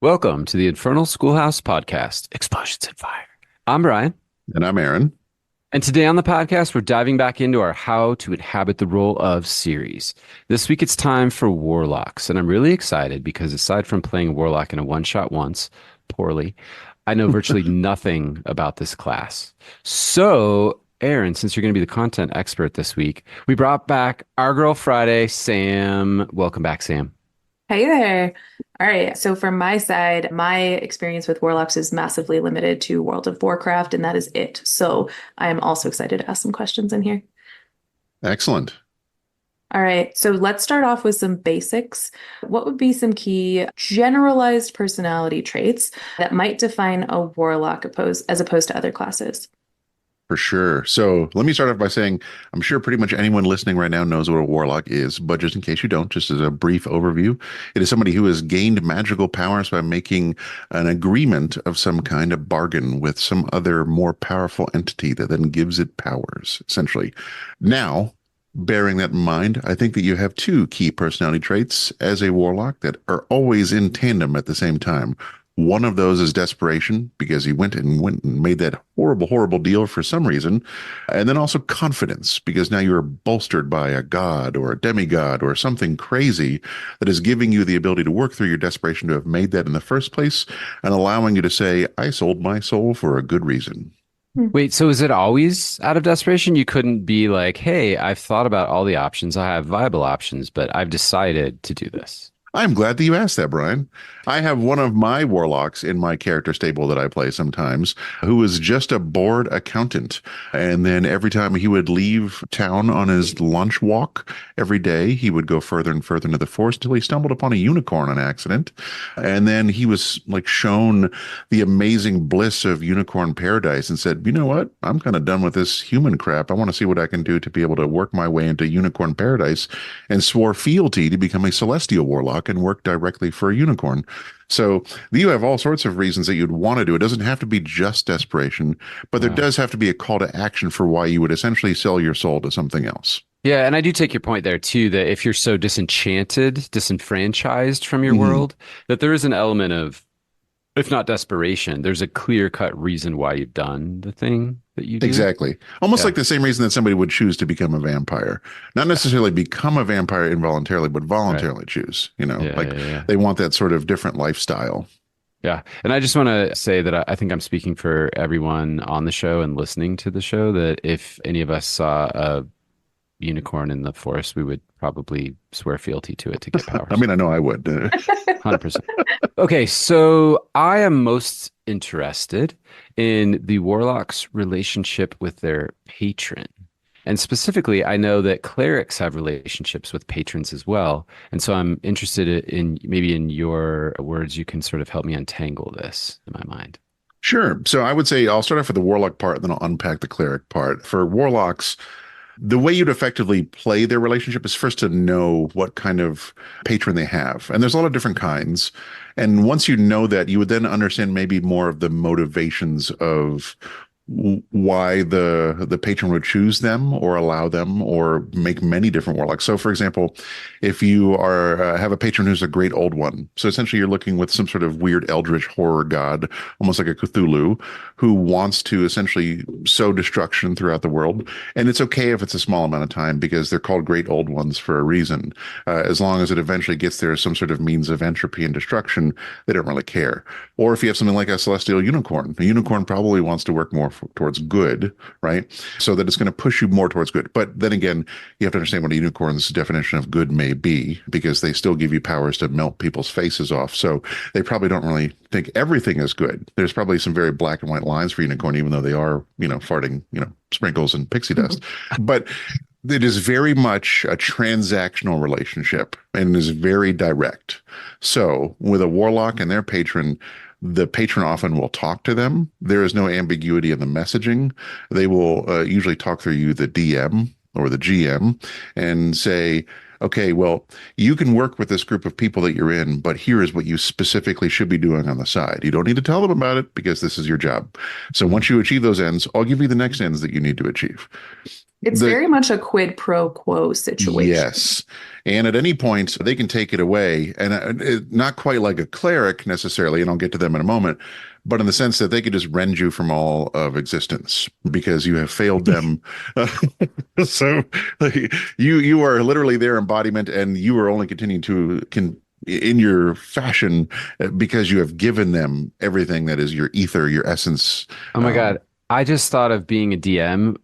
Welcome to the Infernal Schoolhouse Podcast, Explosions and Fire. I'm Bryan. And I'm Aaron. And today on the podcast, we're diving back into our How to Inhabit the Role of series. This week, it's time for Warlocks. And I'm really excited because aside from playing Warlock in a one-shot once, poorly, I know virtually nothing about this class. So, Aaron, since you're going to be the content expert this week, we brought back our girl Friday, Sam. Welcome back, Sam. Hey there. All right. So from my side, my experience with Warlocks is massively limited to World of Warcraft, and that is it. So I am also excited to ask some questions in here. Excellent. All right. So let's start off with some basics. What would be some key generalized personality traits that might define a Warlock as opposed to other classes? For sure. So let me start off by saying I'm sure pretty much anyone listening right now knows what a warlock is, but just in case you don't, just as a brief overview, it is somebody who has gained magical powers by making an agreement of some kind of bargain with some other more powerful entity that then gives it powers, essentially. Now, bearing that in mind, I think that you have two key personality traits as a warlock that are always in tandem at the same time. One of those is desperation because he went and made that horrible deal for some reason. And then also confidence because now you're bolstered by a god or a demigod or something crazy that is giving you the ability to work through your desperation to have made that in the first place and allowing you to say, I sold my soul for a good reason. Wait, so is it always out of desperation? You couldn't be like, hey, I've thought about all the options. I have viable options, but I've decided to do this. I'm glad that you asked that, Bryan. I have one of my warlocks in my character stable that I play sometimes who is just a bored accountant. And then every time he would leave town on his lunch walk every day, he would go further and further into the forest till he stumbled upon a unicorn on accident. And then he was like shown the amazing bliss of unicorn paradise and said, you know what? I'm kind of done with this human crap. I want to see what I can do to be able to work my way into unicorn paradise, and swore fealty to become a celestial warlock and work directly for a unicorn. So you have all sorts of reasons that you'd want to do. It doesn't have to be just desperation, but there does have to be a call to action for why you would essentially sell your soul to something else. Yeah, and I do take your point there too, that if you're so disenfranchised from your world, that there is an element of, if not desperation, there's a clear-cut reason why you've done the thing that you do. Exactly. Almost Yeah. like the same reason that somebody would choose to become a vampire. Not necessarily become a vampire involuntarily, but voluntarily choose, they want that sort of different lifestyle. Yeah. And I just want to say that I think I'm speaking for everyone on the show and listening to the show that if any of us saw a unicorn in the forest, we would probably swear fealty to it to get powers. I mean, I know I would. 100%. Okay, so I am most interested in the warlock's relationship with their patron. And specifically, I know that clerics have relationships with patrons as well. And so I'm interested in maybe in your words, you can sort of help me untangle this in my mind. Sure. So I would say I'll start off with the warlock part, then I'll unpack the cleric part. For warlocks, the way you'd effectively play their relationship is first to know what kind of patron they have. And there's a lot of different kinds. And once you know that, you would then understand maybe more of the motivations of why the patron would choose them or allow them or make many different warlocks. So for example, if you are have a patron who's a great old one, so essentially you're looking with some sort of weird eldritch horror god, almost like a Cthulhu, who wants to essentially sow destruction throughout the world. And it's okay if it's a small amount of time because they're called great old ones for a reason. As long as it eventually gets there as some sort of means of entropy and destruction, they don't really care. Or if you have something like a celestial unicorn, a unicorn probably wants to work more towards good, right? So that it's going to push you more towards good. But then again, you have to understand what a unicorn's definition of good may be, because they still give you powers to melt people's faces off. So they probably don't really think everything is good. There's probably some very black and white lines for unicorn, even though they are, farting, sprinkles and pixie dust. But it is very much a transactional relationship and is very direct. So with a warlock and their patron, the patron often will talk to them. There is no ambiguity in the messaging. They will usually talk through you, the DM or the GM, and say, okay, well, you can work with this group of people that you're in, but here is what you specifically should be doing on the side. You don't need to tell them about it because this is your job. So once you achieve those ends, I'll give you the next ends that you need to achieve. It's very much a quid pro quo situation. Yes. And at any point, they can take it away. And not quite like a cleric necessarily, and I'll get to them in a moment, but in the sense that they could just rend you from all of existence because you have failed them. So like, you are literally their embodiment, and you are only continuing to in your fashion because you have given them everything that is your ether, your essence. Oh my God. I just thought of being a DM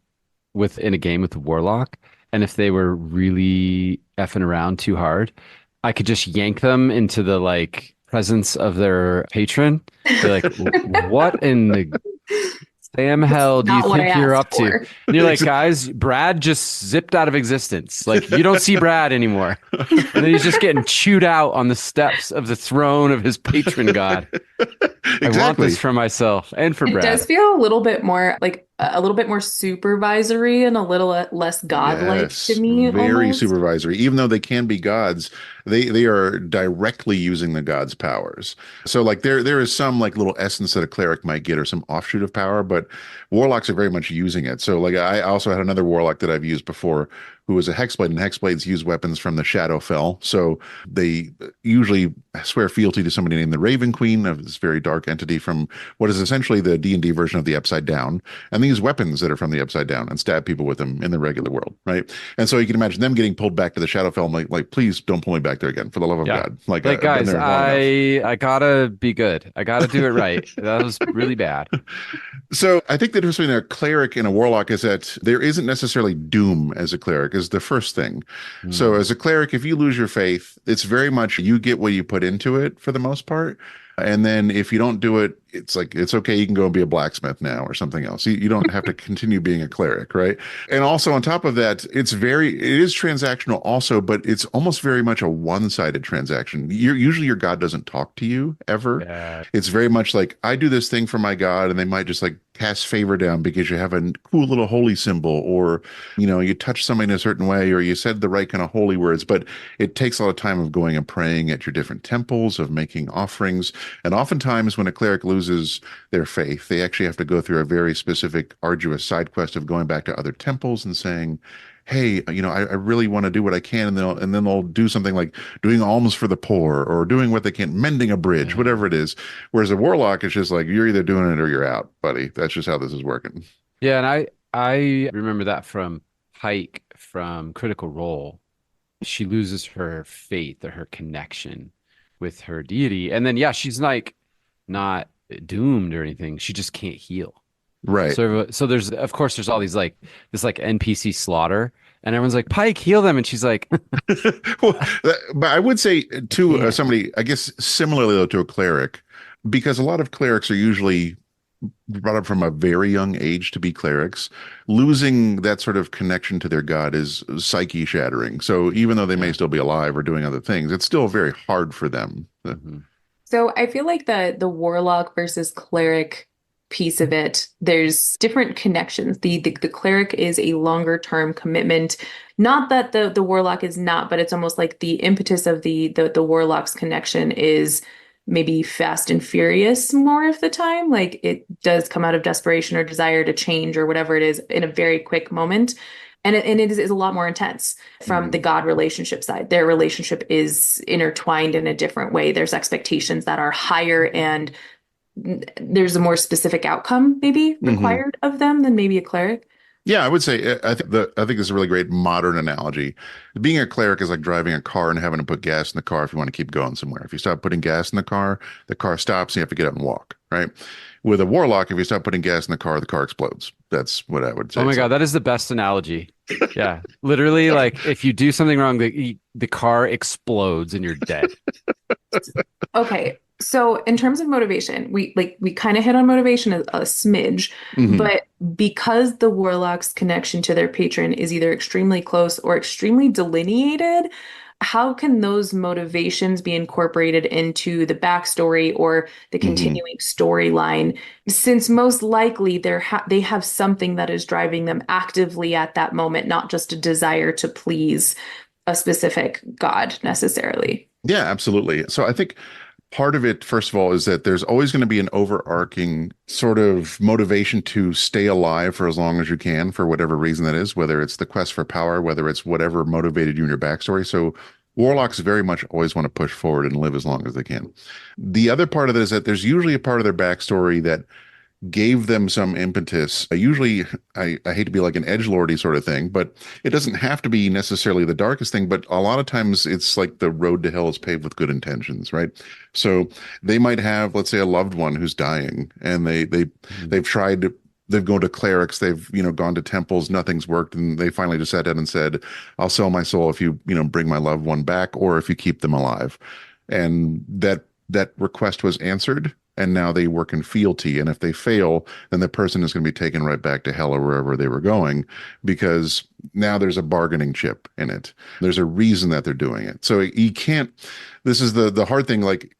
in a game with the Warlock, and if they were really effing around too hard, I could just yank them into the like presence of their patron. Be like, what in the Sam hell do you think you're up to? And you're like, guys, Brad just zipped out of existence. Like, you don't see Brad anymore. And then he's just getting chewed out on the steps of the throne of his patron god. Exactly. I want this for myself and for Brad. It does feel a little bit more like a little bit more supervisory and a little less godlike to me. Very almost. supervisory. Even though they can be gods, they are directly using the god's powers. So like there is some like little essence that a cleric might get or some offshoot of power, but warlocks are very much using it. So like I also had another warlock that I've used before who was a hexblade, and hexblades use weapons from the Shadowfell. So they usually swear fealty to somebody named the Raven Queen, of this very dark entity from what is essentially the D&D version of the Upside Down. And they use weapons that are from the Upside Down and stab people with them in the regular world, right? And so you can imagine them getting pulled back to the Shadowfell, like please don't pull me back there again, for the love of God. Like guys, I gotta be good. I gotta do it right. That was really bad. So I think the difference between a cleric and a warlock is that there isn't necessarily doom as a cleric is the first thing. So as a cleric, if you lose your faith, it's very much you get what you put into it for the most part. And then if you don't do it, it's like, it's okay. You can go and be a blacksmith now or something else. You don't have to continue being a cleric, right? And also on top of that, it is transactional also, but it's almost very much a one-sided transaction. Usually your God doesn't talk to you ever. Yeah. It's very much like, I do this thing for my God, and they might just like cast favor down because you have a cool little holy symbol, or, you touch somebody in a certain way, or you said the right kind of holy words, but it takes a lot of time of going and praying at your different temples, of making offerings. And oftentimes when a cleric loses their faith, they actually have to go through a very specific, arduous side quest of going back to other temples and saying, hey, I really want to do what I can. And then they'll do something like doing alms for the poor, or doing what they can, mending a bridge, whatever it is. Whereas a warlock is just like, you're either doing it or you're out, buddy. That's just how this is working. Yeah. And I remember that from Pike from Critical Role. She loses her faith or her connection with her deity. And then, she's like not doomed or anything. She just can't heal. Right. So there's, of course, there's all these like this like NPC slaughter, and everyone's like, Pike, heal them. And she's like, well, but I would say to somebody, I guess similarly though to a cleric, because a lot of clerics are usually brought up from a very young age to be clerics. Losing that sort of connection to their God is psyche shattering. So even though they may still be alive or doing other things, it's still very hard for them. Mm-hmm. So I feel like the warlock versus cleric piece of it, there's different connections. The cleric is a longer term commitment. Not that the warlock is not, but it's almost like the impetus of the warlock's connection is maybe fast and furious more of the time. Like it does come out of desperation or desire to change or whatever it is in a very quick moment. And it is a lot more intense from the God relationship side. Their relationship is intertwined in a different way. There's expectations that are higher, and there's a more specific outcome maybe required of them than maybe a cleric. Yeah, I would say I think this is a really great modern analogy. Being a cleric is like driving a car and having to put gas in the car if you want to keep going somewhere. If you stop putting gas in the car stops and you have to get up and walk, right? With a warlock, if you stop putting gas in the car explodes. That's what I would say. Oh my God, that is the best analogy. Yeah, literally, like if you do something wrong, the car explodes and you're dead. Okay. So in terms of motivation, we kind of hit on motivation a smidge, but because the warlock's connection to their patron is either extremely close or extremely delineated, how can those motivations be incorporated into the backstory or the continuing storyline? Since most likely they have something that is driving them actively at that moment, not just a desire to please a specific god necessarily. Yeah, absolutely. So I think part of it, first of all, is that there's always going to be an overarching sort of motivation to stay alive for as long as you can, for whatever reason that is, whether it's the quest for power, whether it's whatever motivated you in your backstory. So warlocks very much always want to push forward and live as long as they can. The other part of it is that there's usually a part of their backstory that gave them some impetus. Usually, I hate to be like an edgelordy sort of thing, but it doesn't have to be necessarily the darkest thing. But a lot of times it's like the road to hell is paved with good intentions, right? So they might have, let's say, a loved one who's dying, and they've tried to. They've gone to clerics, they've, gone to temples, nothing's worked, and they finally just sat down and said, I'll sell my soul if you, bring my loved one back, or if you keep them alive. And that request was answered, and now they work in fealty. And if they fail, then the person is going to be taken right back to hell or wherever they were going, because now there's a bargaining chip in it. There's a reason that they're doing it. So you can't, this is the hard thing, like,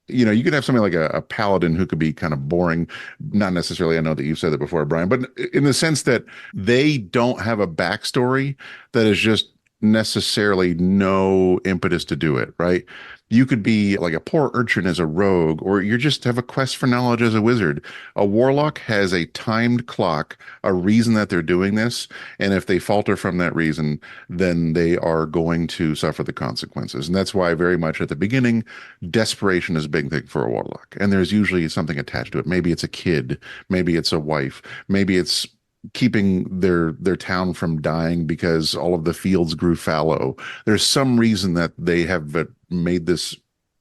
you could have something like a paladin who could be kind of boring. Not necessarily, I know that you've said that before, Brian, but in the sense that they don't have a backstory that is just necessarily no impetus to do it, right? You could be like a poor urchin as a rogue, or you just have a quest for knowledge as a wizard. A warlock has a timed clock, a reason that they're doing this, and if they falter from that reason, then they are going to suffer the consequences. And that's why very much at the beginning, desperation is a big thing for a warlock. And there's usually something attached to it. Maybe it's a kid, maybe it's a wife, maybe it's keeping their town from dying because all of the fields grew fallow. There's some reason that they have made this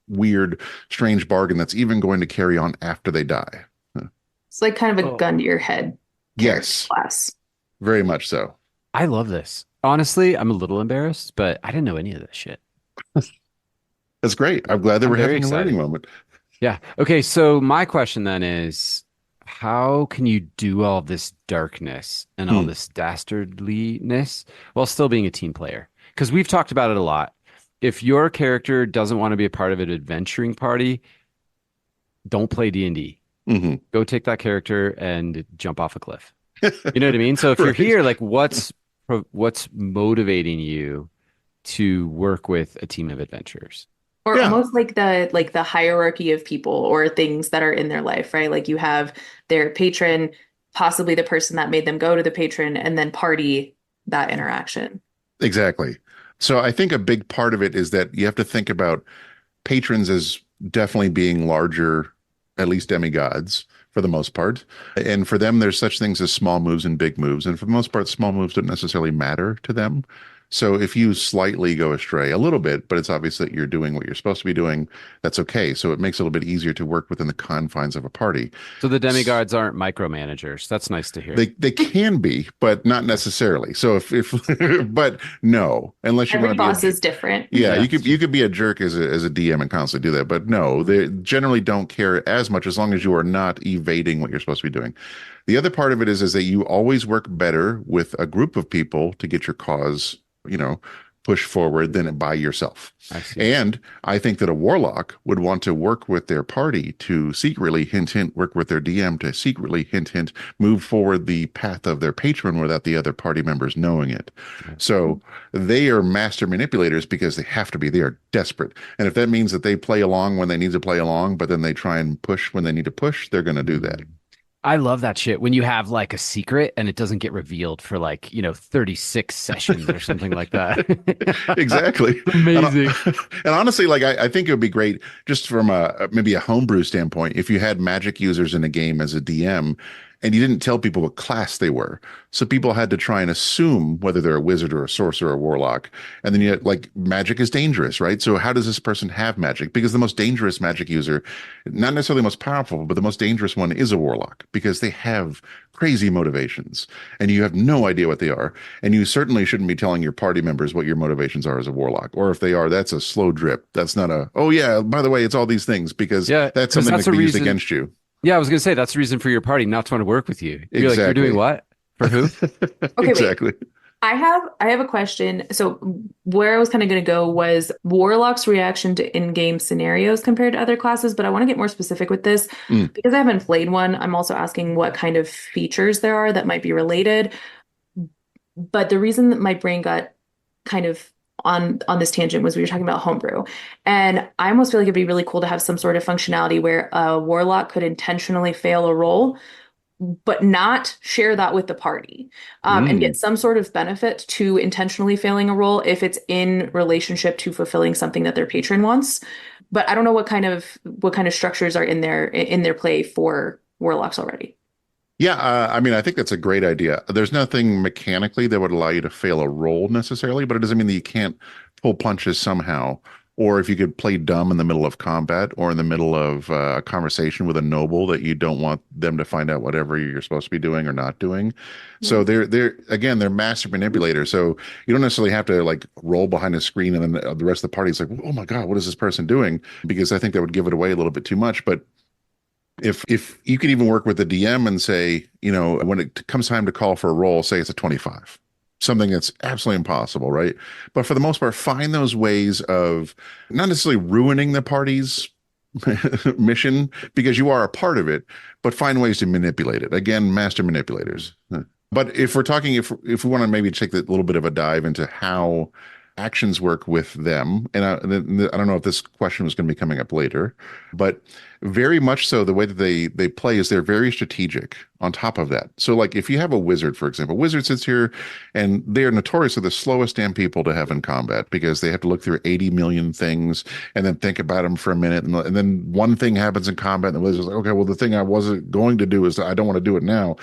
weird, strange bargain that's even going to carry on after they die. It's like kind of a gun to your head. Yes. Class. Very much so. I love this. Honestly, I'm a little embarrassed, but I didn't know any of this shit. That's great. I'm glad that we're having a learning moment. Yeah. Okay. So my question then is, how can you do all this darkness and all this dastardliness while still being a team player? Because we've talked about it a lot. If your character doesn't want to be a part of an adventuring party, don't play D&D. Go take that character and jump off a cliff. You know what I mean? So if you're here, like, what's motivating you to work with a team of adventurers? Or almost like the hierarchy of people or things that are in their life, right? Like you have their patron, possibly the person that made them go to the patron, and then party that interaction. Exactly. So I think a big part of it is that you have to think about patrons as definitely being larger, at least demigods for the most part. And for them, there's such things as small moves and big moves. And for the most part, small moves don't necessarily matter to them. So if you slightly go astray a little bit, but it's obvious that you're doing what you're supposed to be doing, that's okay. So it makes it a little bit easier to work within the confines of a party. So the demigods aren't micromanagers. That's nice to hear. They can be, but not necessarily. So if but no, unless you every want to be boss is different. Yeah, you could be a jerk as a DM and constantly do that, but no, they generally don't care as much as long as you are not evading what you're supposed to be doing. The other part of it is that you always work better with a group of people to get your cause, push forward than by yourself. And I think that a warlock would want to work with their party to secretly, hint, hint, work with their DM to secretly, hint, hint, move forward the path of their patron without the other party members knowing it. So they are master manipulators because they have to be. They are desperate. And if that means that they play along when they need to play along, but then they try and push when they need to push, they're going to do that. I love that shit when you have like a secret and it doesn't get revealed for 36 sessions or something like that. Exactly. Amazing. And honestly, like I think it would be great just from maybe a homebrew standpoint if you had magic users in a game as a DM and you didn't tell people what class they were. So people had to try and assume whether they're a wizard or a sorcerer or a warlock. And then you had, like, magic is dangerous, right? So how does this person have magic? Because the most dangerous magic user, not necessarily the most powerful, but the most dangerous one is a warlock because they have crazy motivations and you have no idea what they are. And you certainly shouldn't be telling your party members what your motivations are as a warlock. Or if they are, that's a slow drip. That's not oh yeah, by the way, it's all these things because that's something that can be used against you. Yeah, I was going to say that's the reason for your party not to want to work with you. You're like, you're doing what? For who? Okay, exactly. Wait. I have a question. So where I was kind of going to go was Warlock's reaction to in-game scenarios compared to other classes, but I want to get more specific with this because I haven't played one. I'm also asking what kind of features there are that might be related. But the reason that my brain got kind of on this tangent was we were talking about homebrew. And I almost feel like it'd be really cool to have some sort of functionality where a warlock could intentionally fail a roll, but not share that with the party, and get some sort of benefit to intentionally failing a roll if it's in relationship to fulfilling something that their patron wants. But I don't know what kind of structures are in their play for warlocks already. Yeah, I mean, I think that's a great idea. There's nothing mechanically that would allow you to fail a roll necessarily, but it doesn't mean that you can't pull punches somehow. Or if you could play dumb in the middle of combat or in the middle of a conversation with a noble that you don't want them to find out whatever you're supposed to be doing or not doing. So they're master manipulators. So you don't necessarily have to like roll behind a screen and then the rest of the party is like, oh my God, what is this person doing? Because I think that would give it away a little bit too much. But if you could even work with the DM and say, when it comes time to call for a roll, say it's a 25, something that's absolutely impossible, right? But for the most part, find those ways of not necessarily ruining the party's mission because you are a part of it, but find ways to manipulate it. Again, master manipulators. But if we're talking, if we want to maybe take a little bit of a dive into how actions work with them, and I don't know if this question was going to be coming up later, but very much so the way that they play is they're very strategic on top of that. So like if you have a wizard, for example, wizard sits here and they're notoriously the slowest damn people to have in combat because they have to look through 80 million things and then think about them for a minute. And then one thing happens in combat and the wizard's like, okay, well, the thing I wasn't going to do is I don't want to do it now.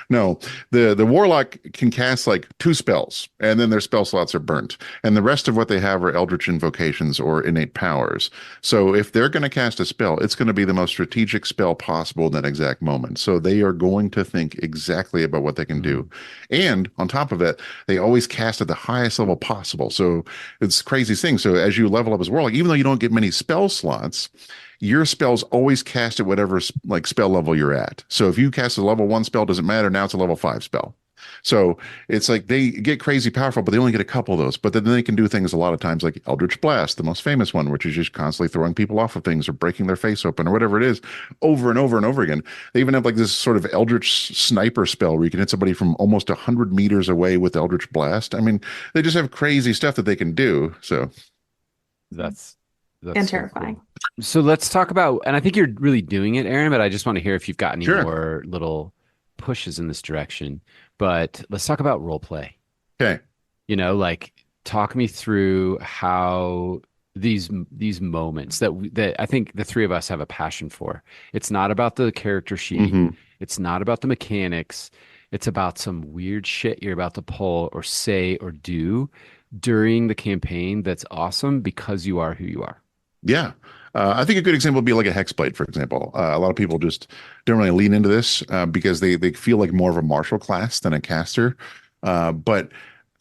No, the warlock can cast like 2 spells and then their spell slots are burnt. And the rest of what they have are eldritch invocations or innate powers. So if they're going to cast a spell, it's going to be the most strategic spell possible in that exact moment. So they are going to think exactly about what they can do. And on top of that, they always cast at the highest level possible. So it's a crazy thing. So as you level up as warlock, even though you don't get many spell slots, your spells always cast at whatever like spell level you're at. So if you cast a level 1 spell, doesn't matter. Now it's a level 5 spell. So it's like they get crazy powerful, but they only get a couple of those. But then they can do things a lot of times like Eldritch Blast, the most famous one, which is just constantly throwing people off of things or breaking their face open or whatever it is over and over and over again. They even have like this sort of Eldritch sniper spell where you can hit somebody from almost 100 meters away with Eldritch Blast. I mean, they just have crazy stuff that they can do. So that's and terrifying. Cool. So let's talk about, and I think you're really doing it, Aaron, but I just want to hear if you've got any Sure. more little pushes in this direction. But let's talk about role play. Okay. Like talk me through how these moments that I think the three of us have a passion for. It's not about the character sheet. It's not about the mechanics. It's about some weird shit you're about to pull or say or do during the campaign that's awesome because you are who you are. Yeah. I think a good example would be like a hexblade, for example. A lot of people just don't really lean into this because they feel like more of a martial class than a caster. But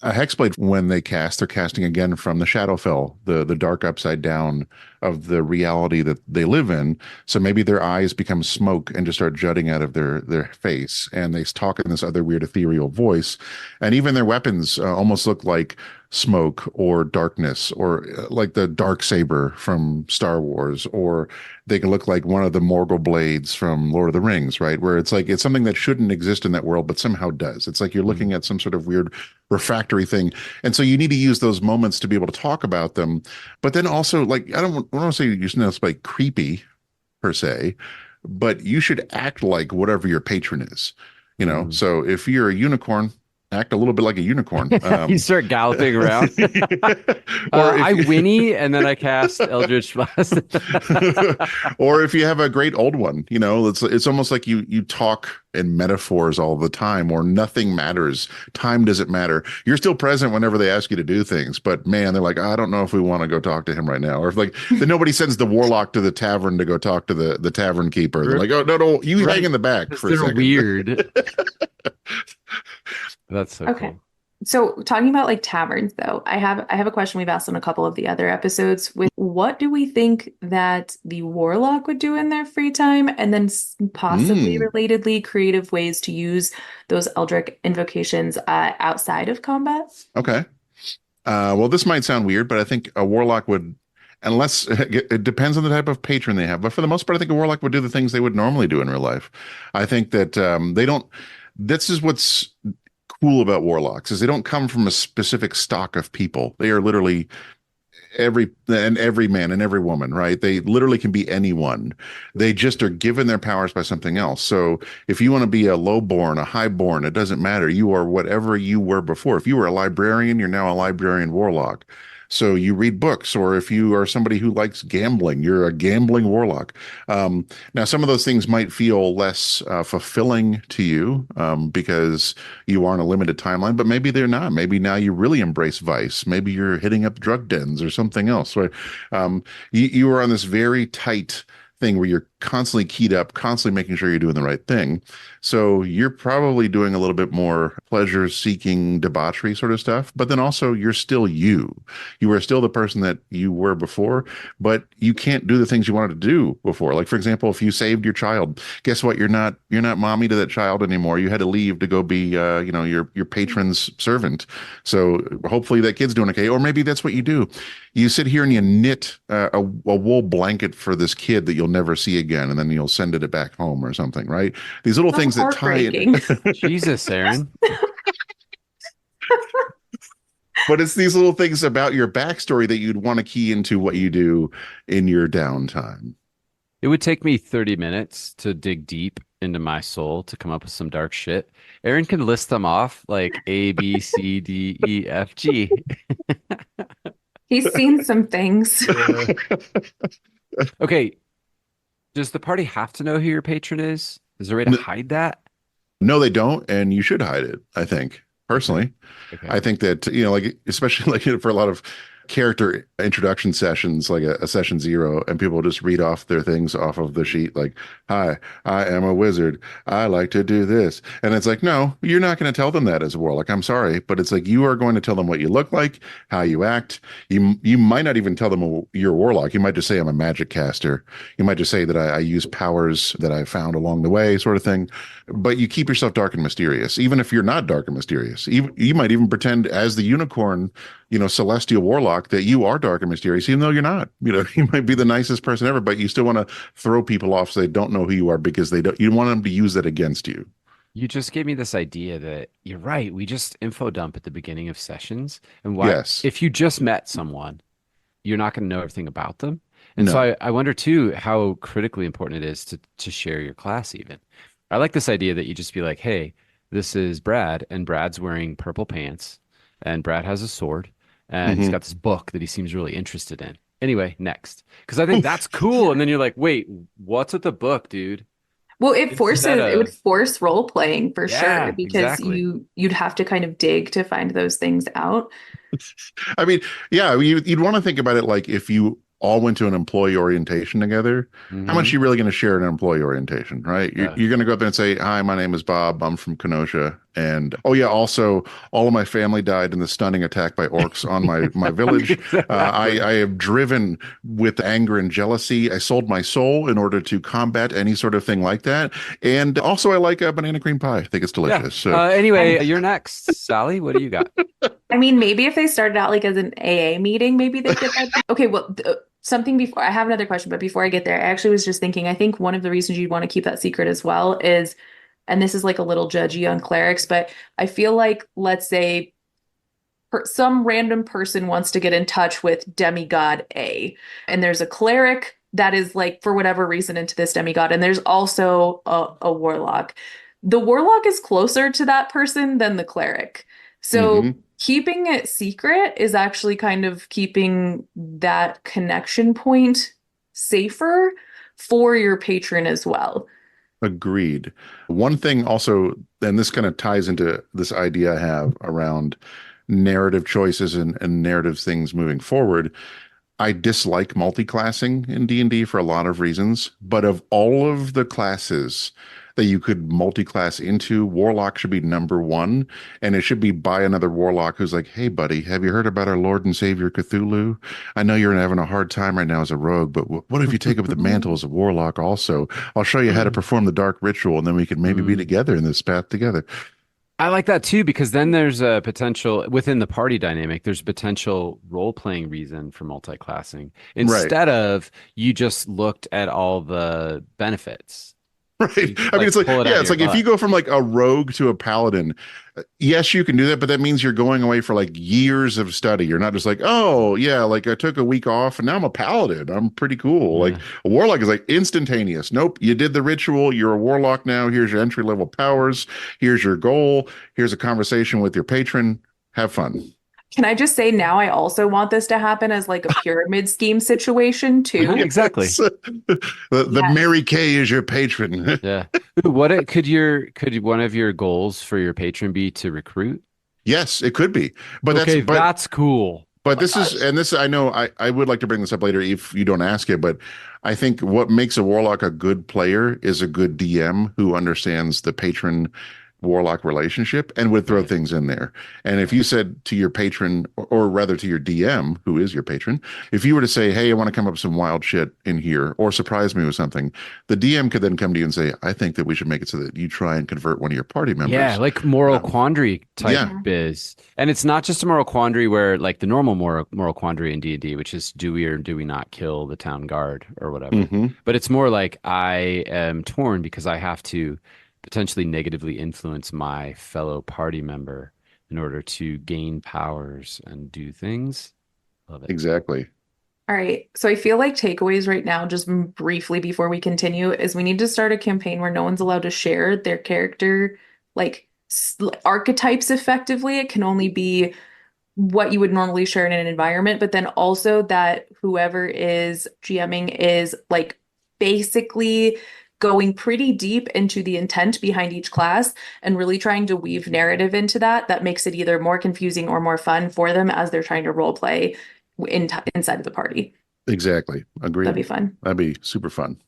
a hexblade, when they cast, they're casting again from the Shadowfell, the dark upside down of the reality that they live in. So maybe their eyes become smoke and just start jutting out of their face, and they talk in this other weird ethereal voice. And even their weapons almost look like smoke or darkness, or like the dark saber from Star Wars, or they can look like one of the Morgul blades from Lord of the Rings, right? Where it's like it's something that shouldn't exist in that world, but somehow does. It's like you're looking at some sort of weird refractory thing. And so you need to use those moments to be able to talk about them. But then also, like, I don't want to say you're not like creepy per se, but you should act like whatever your patron is. So if you're a unicorn, act a little bit like a unicorn. You start galloping around. I whinny and then I cast Eldritch Blast. Or if you have a great old one, it's almost like you talk in metaphors all the time, or nothing matters. Time doesn't matter. You're still present whenever they ask you to do things, but man, they're like, I don't know if we want to go talk to him right now. Or if like then nobody sends the warlock to the tavern to go talk to the tavern keeper. They're like, oh no, you hang in the back for a second. Weird. That's so okay. Cool. So talking about like taverns though, I have a question we've asked on a couple of the other episodes with what do we think that the warlock would do in their free time, and then possibly relatedly creative ways to use those eldritch invocations outside of combat? Okay. Well, this might sound weird, but I think a warlock would, unless it depends on the type of patron they have, but for the most part, I think a warlock would do the things they would normally do in real life. I think that they don't, this is what's cool about warlocks is they don't come from a specific stock of people. They are literally every man and every woman, right? They literally can be anyone. They just are given their powers by something else. So if you want to be a lowborn, a highborn, it doesn't matter. You are whatever you were before. If you were a librarian, you're now a librarian warlock. So you read books, or if you are somebody who likes gambling, you're a gambling warlock. Now, some of those things might feel less fulfilling to you because you are on a limited timeline, but maybe they're not. Maybe now you really embrace vice. Maybe you're hitting up drug dens or something else. Right? You are on this very tight thing where you're constantly keyed up, constantly making sure you're doing the right thing. So you're probably doing a little bit more pleasure seeking debauchery sort of stuff, but then also you're still you. You are still the person that you were before, but you can't do the things you wanted to do before. Like, for example, if you saved your child, guess what? You're not mommy to that child anymore. You had to leave to go be your patron's servant. So hopefully that kid's doing okay. Or maybe that's what you do. You sit here and you knit a wool blanket for this kid that you'll never see again, and then you'll send it back home or something, right? These little things that tie in. Jesus, Aaron. But it's these little things about your backstory that you'd want to key into what you do in your downtime. It would take me 30 minutes to dig deep into my soul to come up with some dark shit. Aaron can list them off like A, B, C, D, E, F, G. He's seen some things. Okay. Does the party have to know who your patron is? Is there a way to hide that? No, they don't, and you should hide it, I think, personally. Okay. I think that, like, especially like for a lot of character introduction sessions, like a session 0, and people just read off their things off of the sheet, like, hi, I am a wizard. I like to do this. And it's like, no, you're not going to tell them that as a warlock. I'm sorry. But it's like, you are going to tell them what you look like, how you act. You might not even tell them you're a warlock. You might just say, I'm a magic caster. You might just say that I use powers that I found along the way, sort of thing. But you keep yourself dark and mysterious, even if you're not dark and mysterious. You might even pretend as the unicorn, celestial warlock, that you are dark and mysterious, even though you're not. You might be the nicest person ever, but you still want to throw people off so they don't know who you are, because you want them to use that against you. You just gave me this idea that you're right. We just info dump at the beginning of sessions. And why, Yes. if you just met someone, you're not going to know everything about them. And No. so I wonder too how critically important it is to share your class even. I like this idea that you just be like, hey, this is Brad, and Brad's wearing purple pants, and Brad has a sword, and he's got this book that he seems really interested in. Anyway, next. Because I think that's cool. And then you're like, wait, what's with the book, dude? Well, it would force role playing for Yeah, sure, because exactly. you'd have to kind of dig to find those things out. I mean, yeah, you'd want to think about it like if you all went to an employee orientation together, how much are you really going to share in an employee orientation, right? You're going to go up there and say, hi, my name is Bob. I'm from Kenosha. And oh, yeah, also, all of my family died in the stunning attack by orcs on my village. I have driven with anger and jealousy. I sold my soul in order to combat any sort of thing like that. And also, I like banana cream pie. I think it's delicious. Yeah. So. Anyway, you're next. Sally, what do you got? I mean, maybe if they started out like as an AA meeting, maybe they get that. Okay, well, something before I have another question, but before I get there, I actually was just thinking, I think one of the reasons you'd want to keep that secret as well is, and this is like a little judgy on clerics, but I feel like, let's say some random person wants to get in touch with demigod A, and there's a cleric that is like, for whatever reason, into this demigod, and there's also a warlock. The warlock is closer to that person than the cleric. So keeping it secret is actually kind of keeping that connection point safer for your patron as well. Agreed. One thing also, and this kind of ties into this idea I have around narrative choices and narrative things moving forward. I dislike multi-classing in D&D for a lot of reasons, but of all of the classes that you could multi-class into, Warlock should be number 1, and it should be by another Warlock who's like, hey, buddy, have you heard about our Lord and Savior Cthulhu? I know you're having a hard time right now as a rogue, but what if you take up the mantle as a Warlock also? I'll show you how to perform the dark ritual, and then we can maybe be together in this path together. I like that too, because then there's a potential within the party dynamic, there's potential role-playing reason for multi-classing instead of you just looked at all the benefits. Right. You, I mean, like, it's like, pull it out yeah, of it's your like if you butt. go from like a rogue to a paladin, yes, you can do that, but that means you're going away for like years of study. You're not just like, oh, yeah, like I took a week off and now I'm a paladin. I'm pretty cool. Like Yeah. a warlock is like instantaneous. Nope, you did the ritual. You're a warlock now. Here's your entry level powers. Here's your goal. Here's a conversation with your patron. Have fun. Can I just say now I also want this to happen as like a pyramid scheme situation too? Exactly. Yes. The Yes. Mary Kay is your patron. Yeah. Ooh, could one of your goals for your patron be to recruit? Yes, it could be. But Okay, that's cool. Oh but my this is, gosh. and this, I know I would like to bring this up later if you don't ask it, but I think what makes a warlock a good player is a good DM who understands the patron warlock relationship and would throw Right. things in there. And if you said to your patron, or rather to your DM, who is your patron, if you were to say, hey, I want to come up with some wild shit in here or surprise me with something, the DM could then come to you and say, I think that we should make it so that you try and convert one of your party Yeah, members. like moral Um, quandary type yeah. Mhm. biz. And it's not just a moral quandary where like the normal moral quandary in D&D, which is do we or do we not kill the town guard or whatever. Hmm. But it's more like I am torn because I have to potentially negatively influence my fellow party member in order to gain powers and do things. Love it. Exactly. All right. So I feel like takeaways right now, just briefly before we continue, is we need to start a campaign where no one's allowed to share their character, like archetypes effectively. It can only be what you would normally share in an environment, but then also that whoever is GMing is like basically going pretty deep into the intent behind each class and really trying to weave narrative into that. That makes it either more confusing or more fun for them as they're trying to role play inside of the party. Exactly. That'd be Agreed. fun. That'd be super fun.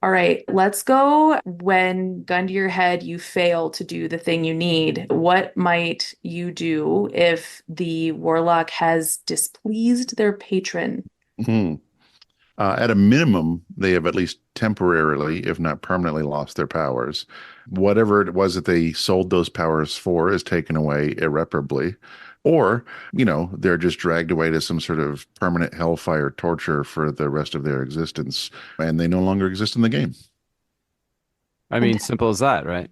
All right, let's go. When gun to your head, you fail to do the thing you need. What might you do if the warlock has displeased their patron? Mhm. At a minimum, they have at least temporarily, if not permanently, lost their powers. Whatever it was that they sold those powers for is taken away irreparably. Or, they're just dragged away to some sort of permanent hellfire torture for the rest of their existence, and they no longer exist in the game. I mean, simple as that, right?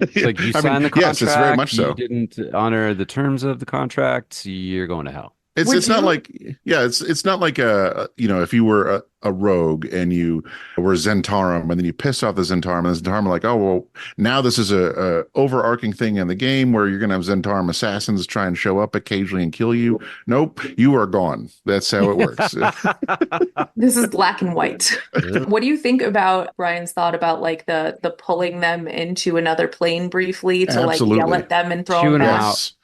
It's like you I mean, signed the yes, it's very contract, much you so. didn't honor the terms of the contract, you're going to hell. It's Would it's not you? like yeah, it's not like if you were a rogue and you were Zentarum and then you pissed off the Zentarum and the Zentarum are like, oh well, now this is a overarching thing in the game where you're gonna have Zentarum assassins try and show up occasionally and kill you. Nope, you are gone. That's how it works. This is black and white. What do you think about Brian's thought about like the pulling them into another plane briefly to like yell Absolutely. at them and throw Chew them them back? out. Yes. Oh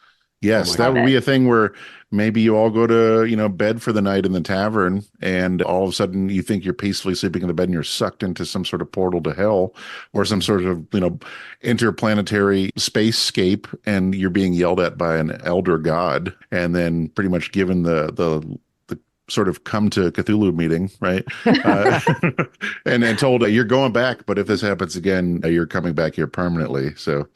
Yes, my that Love would God. be it. a thing where maybe you all go to, bed for the night in the tavern and all of a sudden you think you're peacefully sleeping in the bed and you're sucked into some sort of portal to hell or some sort of, interplanetary spacescape and you're being yelled at by an elder god and then pretty much given the sort of come to Cthulhu meeting, right? Uh, and told you're going back, but if this happens again, you're coming back here permanently. So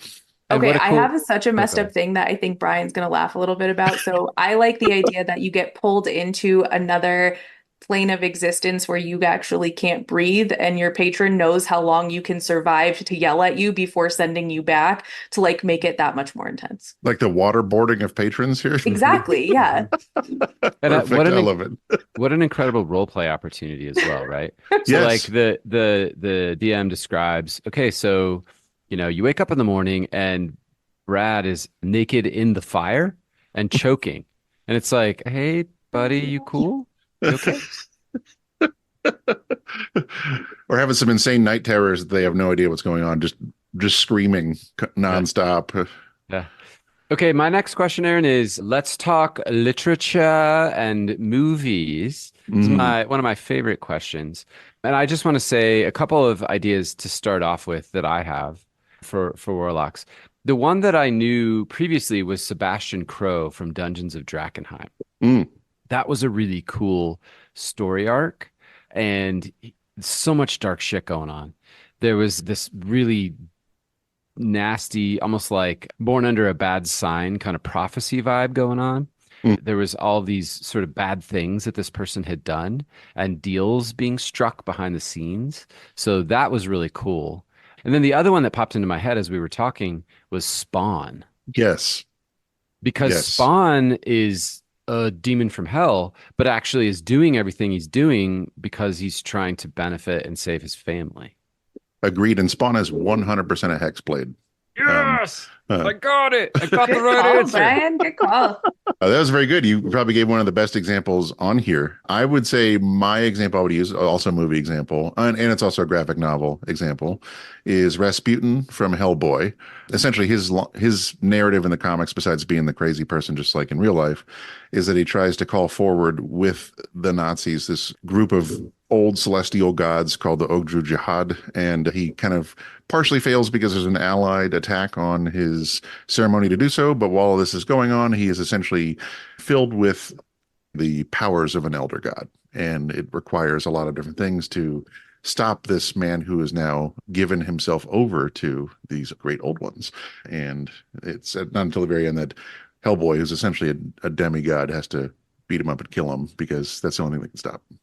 And Okay, what a I cool. have such a Oh, messed go up ahead. thing that I think Brian's gonna laugh a little bit about. So I like the idea that you get pulled into another plane of existence where you actually can't breathe, and your patron knows how long you can survive to yell at you before sending you back to like make it that much more intense. like the waterboarding of patrons here. Exactly, yeah. And Perfect. I love it. what an incredible role play opportunity as well, right? So like Yes. the DM describes, okay, so you wake up in the morning and Brad is naked in the fire and choking. And it's like, hey, buddy, you cool? You okay? Or having some insane night terrors that they have no idea what's going on, just screaming Yeah. nonstop. Yeah. Okay, my next question, Aaron, is let's talk literature and movies. This is Mm, one of my favorite questions. And I just want to say a couple of ideas to start off with that I have for warlocks. The one that I knew previously was Sebastian Crow from Dungeons of Drakkenheim. mm. That was a really cool story arc and so much dark shit going on. There was this really nasty, almost like born under a bad sign kind of prophecy vibe going on. Mm. There was all these sort of bad things that this person had done and deals being struck behind the scenes. So that was really cool. And then the other one that popped into my head as we were talking was Spawn, Yes. because Yes. Spawn is a demon from hell, but actually is doing everything he's doing because he's trying to benefit and save his family. Agreed. And Spawn is 100% a hex blade. Yes, Uh, I got it. I got the Good right call, answer. Bryan. Good call. that was very good. You probably gave one of the best examples on here. I would say my example I would use, also a movie example, and it's also a graphic novel example, is Rasputin from Hellboy. Essentially, his narrative in the comics, besides being the crazy person just like in real life, is that he tries to call forward with the Nazis this group of old celestial gods called the Ogdru Jihad, and he kind of partially fails because there's an allied attack on his ceremony to do so. But while this is going on, he is essentially filled with the powers of an elder god, and it requires a lot of different things to stop this man who is now given himself over to these great old ones. And it's not until the very end that Hellboy, who's essentially a demigod, has to beat him up and kill him because that's the only thing that can stop him.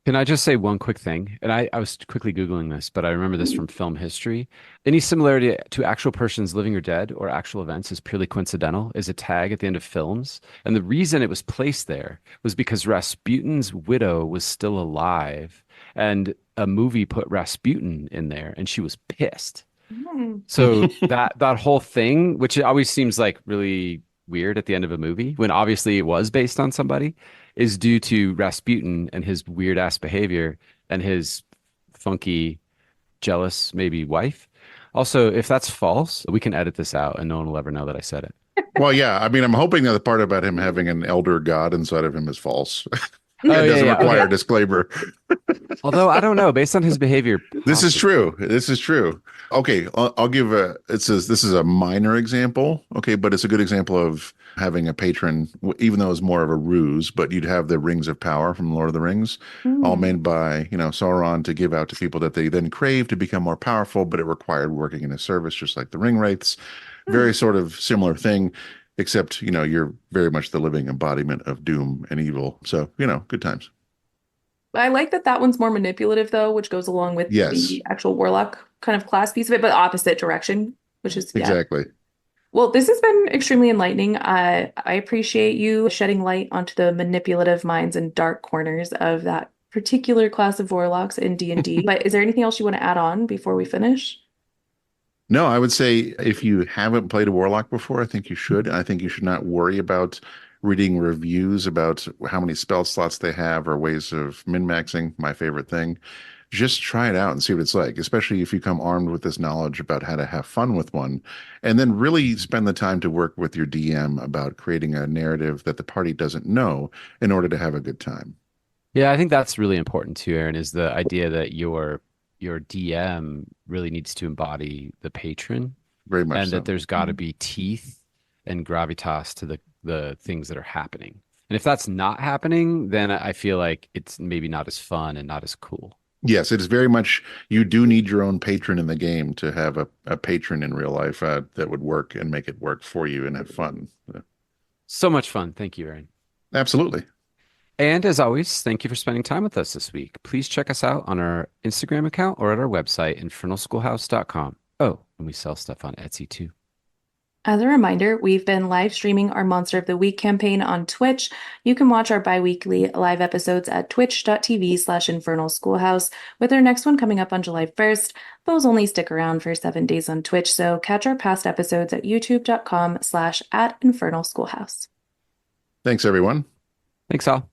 Can I just say one quick thing? And I was quickly Googling this, but I remember this from film history. Any similarity to actual persons living or dead or actual events is purely coincidental, is a tag at the end of films. And the reason it was placed there was because Rasputin's widow was still alive, and a movie put Rasputin in there, and she was pissed. So that whole thing, which always seems like really weird at the end of a movie, when obviously it was based on somebody, is due to Rasputin and his weird ass behavior and his funky, jealous, maybe wife. Also, if that's false, we can edit this out and no one will ever know that I said it. Well, yeah, I mean, I'm hoping that the part about him having an elder god inside of him is false. It Oh, yeah, doesn't yeah. require Okay. a disclaimer. Although I don't know, based on his behavior, This is possibly. true. This is true. Okay, I'll give this is a minor example, okay, but it's a good example of having a patron, even though it's more of a ruse, but you'd have the rings of power from Lord of the Rings, all Mm. made by, Sauron to give out to people that they then crave to become more powerful, but it required working in his service, just like the ring wraiths. Very sort of similar thing, except, you're very much the living embodiment of doom and evil. So, good times. I like that one's more manipulative, though, which goes along with Yes, the actual warlock kind of class piece of it, but opposite direction, which is, yeah. exactly. Well, this has been extremely enlightening. I appreciate you shedding light onto the manipulative minds and dark corners of that particular class of warlocks in D&D. But is there anything else you want to add on before we finish? No, I would say if you haven't played a Warlock before, I think you should. I think you should not worry about reading reviews about how many spell slots they have or ways of min-maxing, my favorite thing. Just try it out and see what it's like, especially if you come armed with this knowledge about how to have fun with one. And then really spend the time to work with your DM about creating a narrative that the party doesn't know in order to have a good time. Yeah, I think that's really important too, Aaron, is the idea that your DM really needs to embody the patron, Very much and that so. there's got to be teeth and gravitas to the things that are happening. And if that's not happening, then I feel like it's maybe not as fun and not as cool. Yes, it is very much, you do need your own patron in the game to have a patron in real life that would work and make it work for you and have fun. So much fun. Thank you, Aaron. Absolutely. And as always, thank you for spending time with us this week. Please check us out on our Instagram account or at our website, infernalschoolhouse.com. Oh, and we sell stuff on Etsy too. As a reminder, we've been live streaming our Monster of the Week campaign on Twitch. You can watch our bi-weekly live episodes at twitch.tv/Infernal Schoolhouse, with our next one coming up on July 1st. Those only stick around for 7 days on Twitch, so catch our past episodes at youtube.com/@Infernal Schoolhouse. Thanks, everyone. Thanks, all.